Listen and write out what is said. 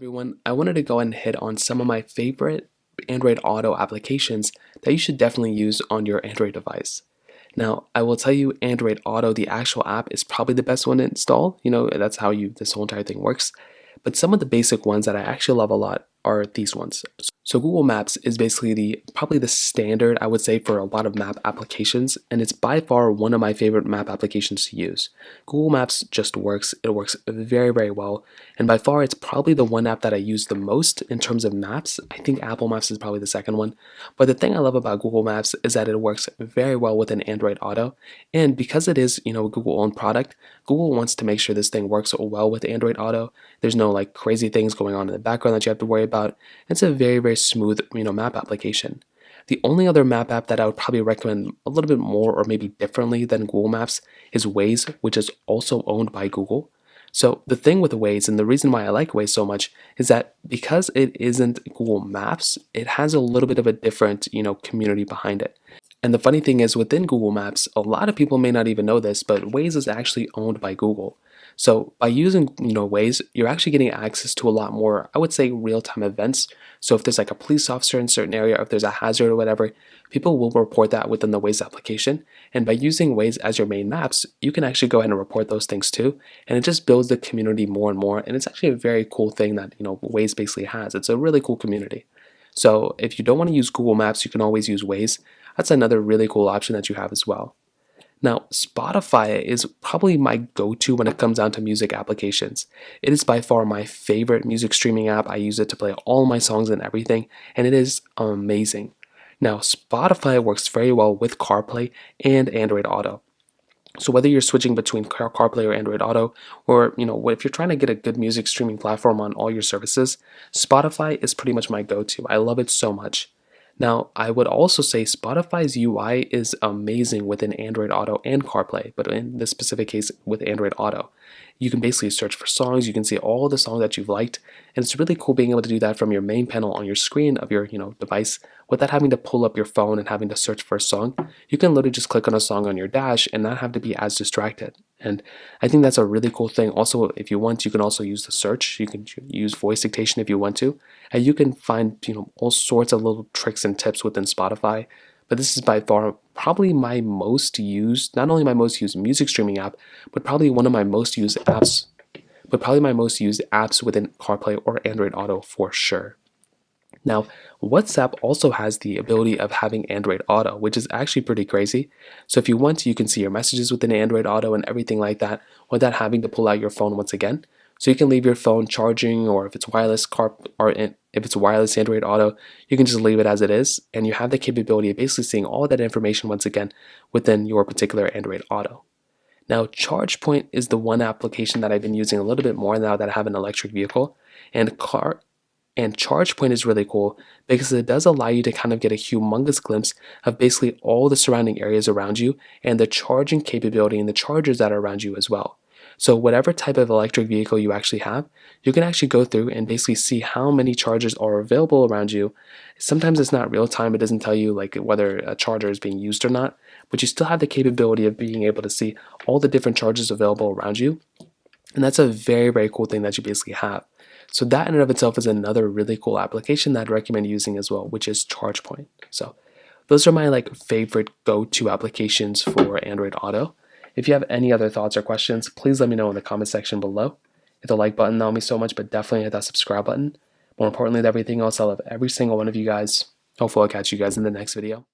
Everyone, I wanted to go ahead and hit on some of my favorite Android Auto applications that you should definitely use on your Android device. Now, I will tell you Android Auto, the actual app, is probably the best one to install. That's how this whole entire thing works. But some of the basic ones that I actually love a lot are these ones. So Google Maps is basically probably the standard, I would say, for a lot of map applications, and it's by far one of my favorite map applications to use. Google Maps just works. It works very, very well, and by far it's probably the one app that I use the most in terms of maps. I think Apple Maps is probably the second one, but the thing I love about Google Maps is that it works very well with an Android Auto, and because it is, a Google-owned product, Google wants to make sure this thing works well with Android Auto. There's no like crazy things going on in the background that you have to worry about. It's a very, very smooth, map application. The only other map app that I would probably recommend a little bit more or maybe differently than Google Maps is Waze, which is also owned by Google. So the thing with Waze, and the reason why I like Waze so much, is that because it isn't Google Maps, it has a little bit of a different, community behind it. And the funny thing is, within Google Maps, a lot of people may not even know this, but Waze is actually owned by Google. So by using, Waze, you're actually getting access to a lot more, I would say, real-time events. So if there's like a police officer in a certain area, or if there's a hazard or whatever, people will report that within the Waze application. And by using Waze as your main maps, you can actually go ahead and report those things too. And it just builds the community more and more. And it's actually a very cool thing that, Waze basically has. It's a really cool community. So if you don't want to use Google Maps, you can always use Waze. That's another really cool option that you have as well. Now, Spotify is probably my go-to when it comes down to music applications. It is by far my favorite music streaming app. I use it to play all my songs and everything, and it is amazing. Now, Spotify works very well with CarPlay and Android Auto. So whether you're switching between CarPlay or Android Auto, or if you're trying to get a good music streaming platform on all your services, Spotify is pretty much my go-to. I love it so much. Now, I would also say Spotify's UI is amazing within Android Auto and CarPlay, but in this specific case with Android Auto. You can basically search for songs, you can see all the songs that you've liked, and it's really cool being able to do that from your main panel on your screen of your device without having to pull up your phone and having to search for a song. You can literally just click on a song on your dash and not have to be as distracted. And I think that's a really cool thing. Also, if you want, you can also use the search. You can use voice dictation if you want to. And you can find all sorts of little tricks and tips within Spotify. But this is by far probably my most used, not only my most used music streaming app, but probably one of my most used apps, within CarPlay or Android Auto for sure. Now, WhatsApp also has the ability of having Android Auto, which is actually pretty crazy. So if you want to, you can see your messages within Android Auto and everything like that without having to pull out your phone once again. So you can leave your phone charging, or if it's wireless if it's wireless Android Auto, you can just leave it as it is, and you have the capability of basically seeing all that information once again within your particular Android Auto. Now, ChargePoint is the one application that I've been using a little bit more now that I have an electric vehicle, and ChargePoint is really cool because it does allow you to kind of get a humongous glimpse of basically all the surrounding areas around you and the charging capability and the chargers that are around you as well. So whatever type of electric vehicle you actually have, you can actually go through and basically see how many chargers are available around you. Sometimes it's not real time. It doesn't tell you like whether a charger is being used or not, but you still have the capability of being able to see all the different chargers available around you. And that's a very, very cool thing that you basically have. So that in and of itself is another really cool application that I'd recommend using as well, which is ChargePoint. So those are my favorite go-to applications for Android Auto. If you have any other thoughts or questions, please let me know in the comment section below. Hit the like button, that would mean so much, but definitely hit that subscribe button. More importantly than everything else, I love every single one of you guys. Hopefully I'll catch you guys in the next video.